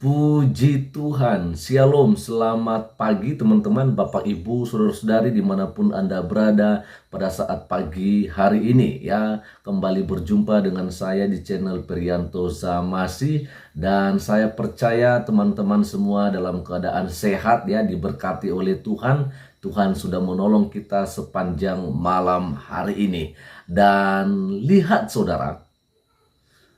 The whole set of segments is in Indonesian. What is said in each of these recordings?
Puji Tuhan, Shalom, selamat pagi teman-teman, Bapak Ibu, Saudara-saudari dimanapun Anda berada pada saat pagi hari ini ya. Kembali berjumpa dengan saya di channel Priyanto Zamasi. Dan saya percaya teman-teman semua dalam keadaan sehat ya, diberkati oleh Tuhan. Tuhan sudah menolong kita sepanjang malam hari ini. Dan lihat saudara,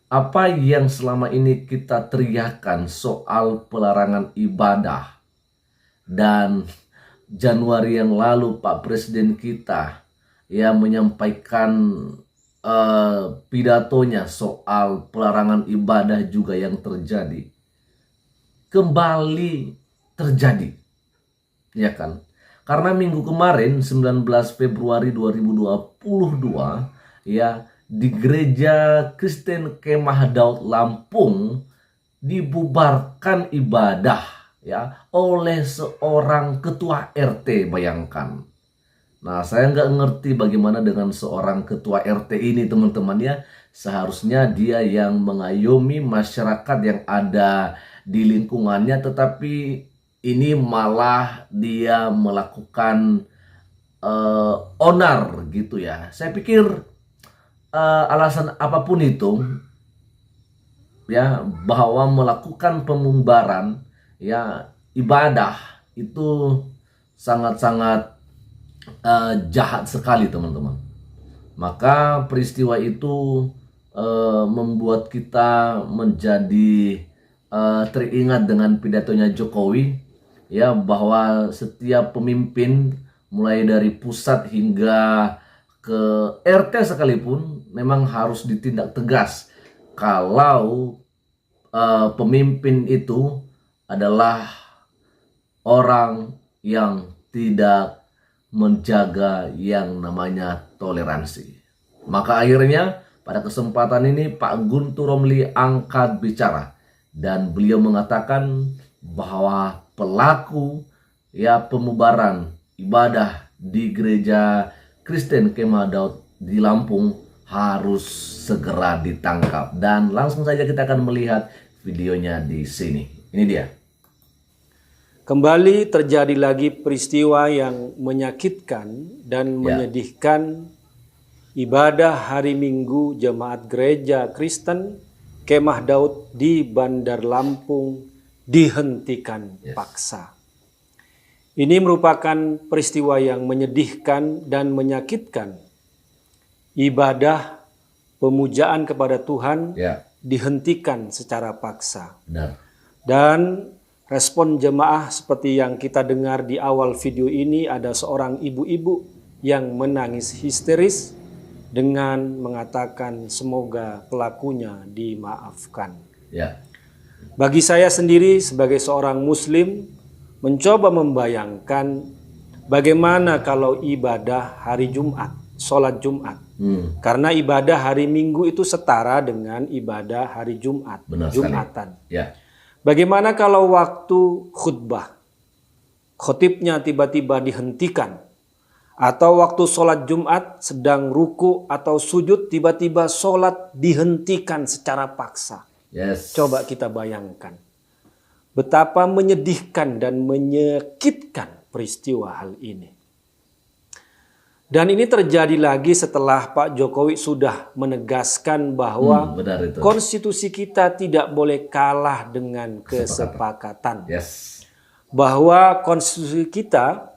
apa yang selama ini kita teriakan soal pelarangan ibadah, dan Januari yang lalu Pak Presiden kita ya menyampaikan pidatonya soal pelarangan ibadah juga yang terjadi kembali terjadi, ya kan? Karena minggu kemarin 19 Februari 2022 ya, di Gereja Kristen Kemah Daud Lampung dibubarkan ibadah ya oleh seorang ketua RT, bayangkan. Nah, saya nggak ngerti bagaimana dengan seorang ketua RT ini teman-teman ya. Seharusnya dia yang mengayomi masyarakat yang ada di lingkungannya, tetapi ini malah dia melakukan onar gitu ya. Saya pikir alasan apapun itu ya, bahwa melakukan pembubaran ya ibadah itu sangat-sangat jahat sekali teman-teman. Maka peristiwa itu membuat kita menjadi teringat dengan pidatonya Jokowi ya, bahwa setiap pemimpin mulai dari pusat hingga ke RT sekalipun memang harus ditindak tegas kalau pemimpin itu adalah orang yang tidak menjaga yang namanya toleransi. Maka akhirnya pada kesempatan ini Pak Guntur Romli angkat bicara dan beliau mengatakan bahwa pelaku ya pembubaran ibadah di Gereja Kristen Kemah Daud di Lampung harus segera ditangkap. Dan langsung saja kita akan melihat videonya di sini. Ini dia. Kembali terjadi lagi peristiwa yang menyakitkan dan menyedihkan. Ibadah hari Minggu jemaat Gereja Kristen Kemah Daud di Bandar Lampung dihentikan paksa. Ini merupakan peristiwa yang menyedihkan dan menyakitkan. Ibadah pemujaan kepada Tuhan dihentikan secara paksa. Benar. Dan respon jemaah seperti yang kita dengar di awal video ini, ada seorang ibu-ibu yang menangis histeris dengan mengatakan semoga pelakunya dimaafkan. Bagi saya sendiri sebagai seorang muslim, mencoba membayangkan bagaimana kalau ibadah hari Jumat, sholat Jumat. Karena ibadah hari Minggu itu setara dengan ibadah hari Jumat, Jumatan. Bagaimana kalau waktu khutbah, khotibnya tiba-tiba dihentikan, atau waktu sholat Jumat sedang ruku atau sujud tiba-tiba sholat dihentikan secara paksa. Coba kita bayangkan betapa menyedihkan dan menyakitkan peristiwa hal ini. Dan ini terjadi lagi setelah Pak Jokowi sudah menegaskan bahwa konstitusi kita tidak boleh kalah dengan kesepakatan. Bahwa konstitusi kita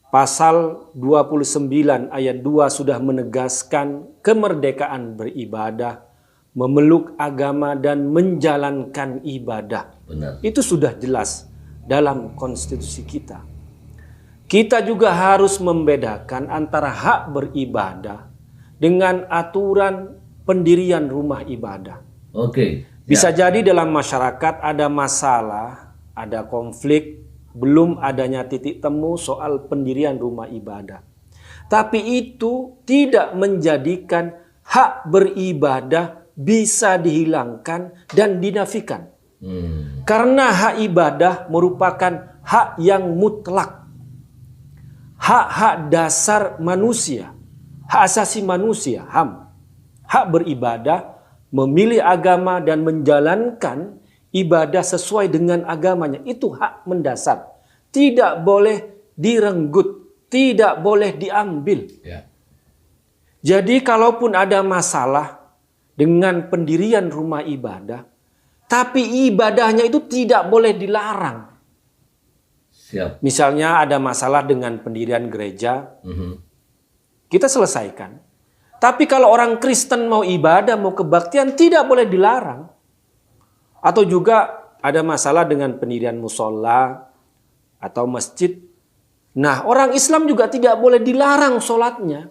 pasal 29 ayat 2 sudah menegaskan kemerdekaan beribadah, memeluk agama dan menjalankan ibadah. Itu sudah jelas dalam konstitusi kita. Kita juga harus membedakan antara hak beribadah dengan aturan pendirian rumah ibadah. Bisa jadi dalam masyarakat ada masalah, ada konflik, belum adanya titik temu soal pendirian rumah ibadah. Tapi itu tidak menjadikan hak beribadah bisa dihilangkan dan dinafikan. Karena hak ibadah merupakan hak yang mutlak. Hak-hak dasar manusia, hak asasi manusia, HAM. Hak beribadah, memilih agama dan menjalankan ibadah sesuai dengan agamanya. Itu hak mendasar. Tidak boleh direnggut, tidak boleh diambil. Ya. Jadi kalaupun ada masalah dengan pendirian rumah ibadah, tapi ibadahnya itu tidak boleh dilarang. Siap. Misalnya ada masalah dengan pendirian gereja, kita selesaikan. Tapi kalau orang Kristen mau ibadah, mau kebaktian, tidak boleh dilarang. Atau juga ada masalah dengan pendirian musola atau masjid. Nah, orang Islam juga tidak boleh dilarang sholatnya.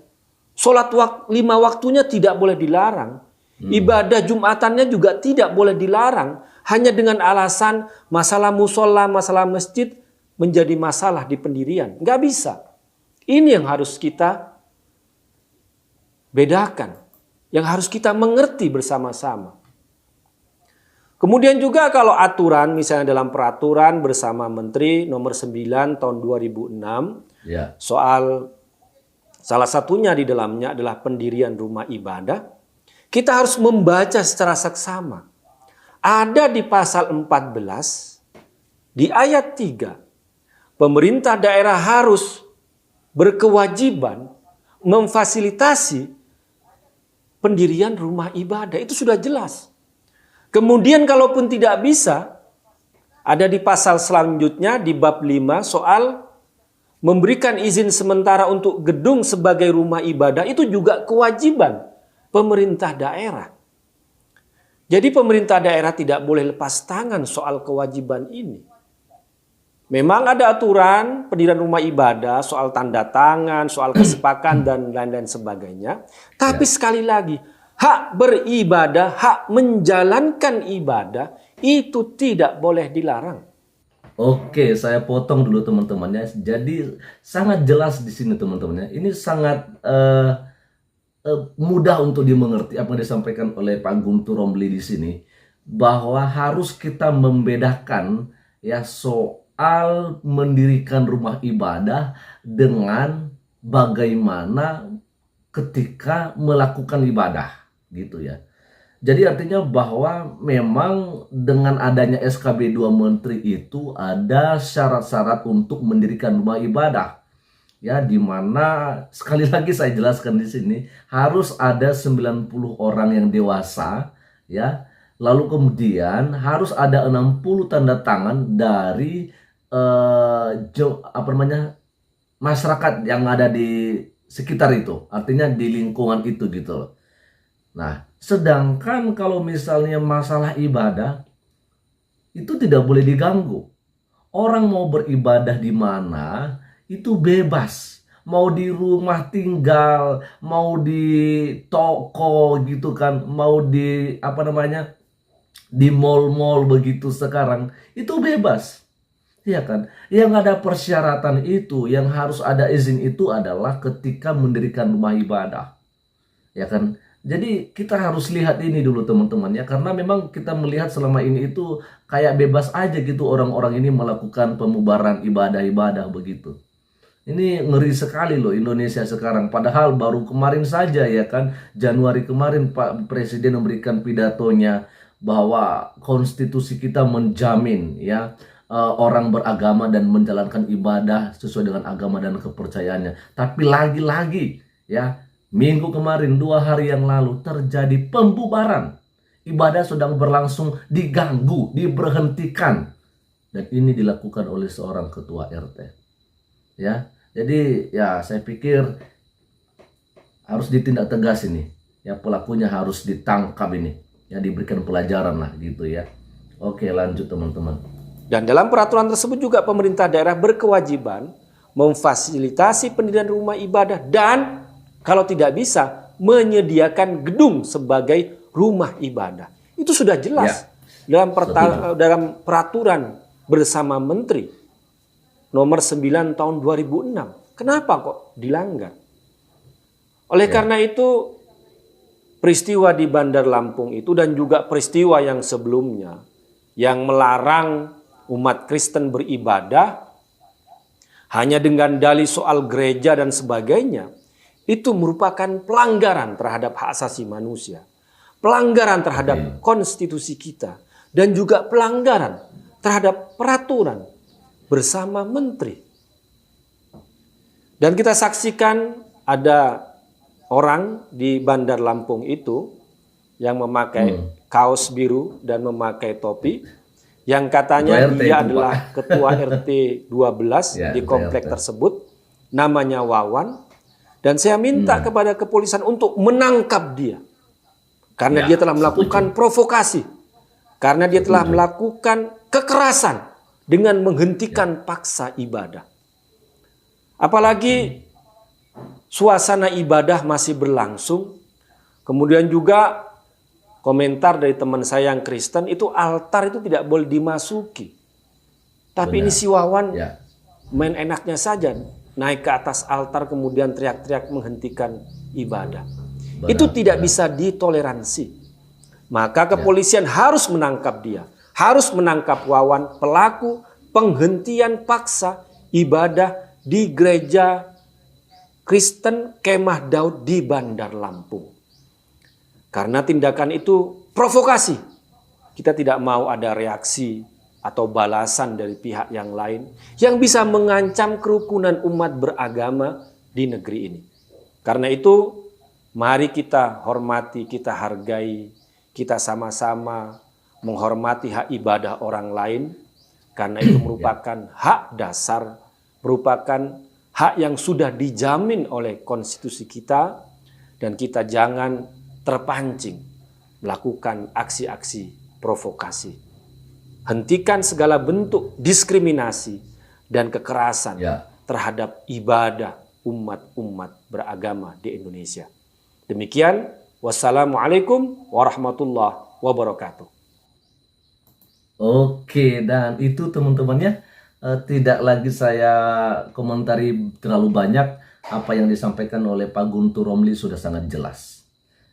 Sholat 5 waktunya tidak boleh dilarang. Ibadah Jumatannya juga tidak boleh dilarang. Hanya dengan alasan masalah musola, masalah masjid menjadi masalah di pendirian. Nggak bisa. Ini yang harus kita bedakan. Yang harus kita mengerti bersama-sama. Kemudian juga kalau aturan, misalnya dalam peraturan bersama Menteri nomor 9 tahun 2006, soal salah satunya di dalamnya adalah pendirian rumah ibadah, kita harus membaca secara seksama. Ada di pasal 14, di ayat 3, pemerintah daerah harus berkewajiban memfasilitasi pendirian rumah ibadah. Itu sudah jelas. Kemudian kalaupun tidak bisa, ada di pasal selanjutnya di bab 5 soal memberikan izin sementara untuk gedung sebagai rumah ibadah, itu juga kewajiban pemerintah daerah. Jadi pemerintah daerah tidak boleh lepas tangan soal kewajiban ini. Memang ada aturan pendirian rumah ibadah, soal tanda tangan, soal kesepakatan dan lain-lain sebagainya. Tapi sekali lagi, hak beribadah, hak menjalankan ibadah itu tidak boleh dilarang. Oke, saya potong dulu teman-temannya. Jadi sangat jelas di sini teman-temannya. Ini sangat mudah untuk dimengerti apa yang disampaikan oleh Pak Guntur Romli di sini, bahwa harus kita membedakan ya soal mendirikan rumah ibadah dengan bagaimana ketika melakukan ibadah gitu ya. Jadi artinya bahwa memang dengan adanya SKB 2 Menteri itu ada syarat-syarat untuk mendirikan rumah ibadah. Ya, di mana sekali lagi saya jelaskan di sini harus ada 90 orang yang dewasa, ya. Lalu kemudian harus ada 60 tanda tangan dari masyarakat yang ada di sekitar itu. Artinya di lingkungan itu gitu loh. Nah, sedangkan kalau misalnya masalah ibadah itu tidak boleh diganggu. Orang mau beribadah di mana itu bebas, mau di rumah tinggal, mau di toko gitu kan, mau di di mall-mall begitu sekarang, itu bebas, ya kan? Yang ada persyaratan itu, yang harus ada izin itu adalah ketika mendirikan rumah ibadah, ya kan? Jadi kita harus lihat ini dulu teman-teman ya, karena memang kita melihat selama ini itu kayak bebas aja gitu orang-orang ini melakukan pemubaran ibadah-ibadah begitu. Ini ngeri sekali loh Indonesia sekarang. Padahal baru kemarin saja ya kan, Januari kemarin Pak Presiden memberikan pidatonya bahwa konstitusi kita menjamin ya orang beragama dan menjalankan ibadah sesuai dengan agama dan kepercayaannya. Tapi lagi-lagi ya, minggu kemarin 2 hari yang lalu terjadi pembubaran. Ibadah sedang berlangsung diganggu, diberhentikan. Dan ini dilakukan oleh seorang ketua RT. Ya. Jadi ya saya pikir harus ditindak tegas ini. Ya, pelakunya harus ditangkap ini. Ya, diberikan pelajaran lah gitu ya. Oke, lanjut teman-teman. Dan dalam peraturan tersebut juga pemerintah daerah berkewajiban memfasilitasi pendirian rumah ibadah dan kalau tidak bisa menyediakan gedung sebagai rumah ibadah. Itu sudah jelas ya, dalam peraturan bersama Menteri nomor 9 tahun 2006. Kenapa kok dilanggar? Oleh karena itu, peristiwa di Bandar Lampung itu dan juga peristiwa yang sebelumnya yang melarang umat Kristen beribadah hanya dengan dalih soal gereja dan sebagainya, itu merupakan pelanggaran terhadap hak asasi manusia, pelanggaran terhadap konstitusi kita, dan juga pelanggaran terhadap peraturan bersama menteri. Dan kita saksikan ada orang di Bandar Lampung itu yang memakai kaos biru dan memakai topi, yang katanya dia adalah ketua RT 12 di komplek tersebut, namanya Wawan. Dan saya minta kepada kepolisian untuk menangkap dia. Karena dia telah melakukan provokasi. Karena dia telah melakukan kekerasan dengan menghentikan paksa ibadah. Apalagi suasana ibadah masih berlangsung. Kemudian juga komentar dari teman saya yang Kristen, itu altar itu tidak boleh dimasuki. Tapi ini si Wawan main enaknya saja, naik ke atas altar kemudian teriak-teriak menghentikan ibadah. Itu tidak bisa ditoleransi. Maka kepolisian harus menangkap dia. Harus menangkap Wawan, pelaku penghentian paksa ibadah di gereja Kristen Kemah Daud di Bandar Lampung. Karena tindakan itu provokasi. Kita tidak mau ada reaksi atau balasan dari pihak yang lain yang bisa mengancam kerukunan umat beragama di negeri ini. Karena itu, mari kita hormati, kita hargai, kita sama-sama menghormati hak ibadah orang lain. Karena itu merupakan hak dasar, merupakan hak yang sudah dijamin oleh konstitusi kita, dan kita jangan terpancing melakukan aksi-aksi provokasi. Hentikan segala bentuk diskriminasi dan kekerasan terhadap ibadah umat-umat beragama di Indonesia. Demikian, wassalamualaikum warahmatullahi wabarakatuh. Oke, dan itu teman-temannya, tidak lagi saya komentari terlalu banyak. Apa yang disampaikan oleh Pak Guntur Romli sudah sangat jelas,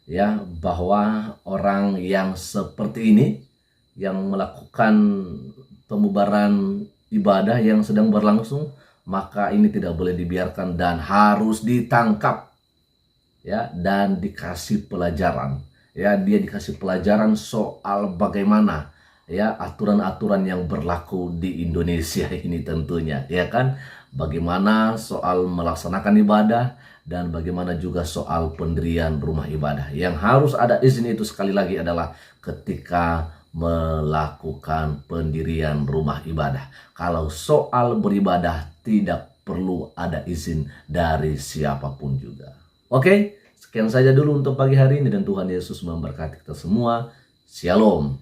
ya, bahwa orang yang seperti ini yang melakukan pembubaran ibadah yang sedang berlangsung, maka ini tidak boleh dibiarkan dan harus ditangkap, ya, dan dikasih pelajaran, ya, dia dikasih pelajaran soal bagaimana, ya, aturan-aturan yang berlaku di Indonesia ini tentunya, ya kan, bagaimana soal melaksanakan ibadah dan bagaimana juga soal pendirian rumah ibadah. Yang harus ada izin itu sekali lagi adalah ketika melakukan pendirian rumah ibadah. Kalau soal beribadah tidak perlu ada izin dari siapapun juga. Oke, sekian saja dulu untuk pagi hari ini dan Tuhan Yesus memberkati kita semua. Shalom.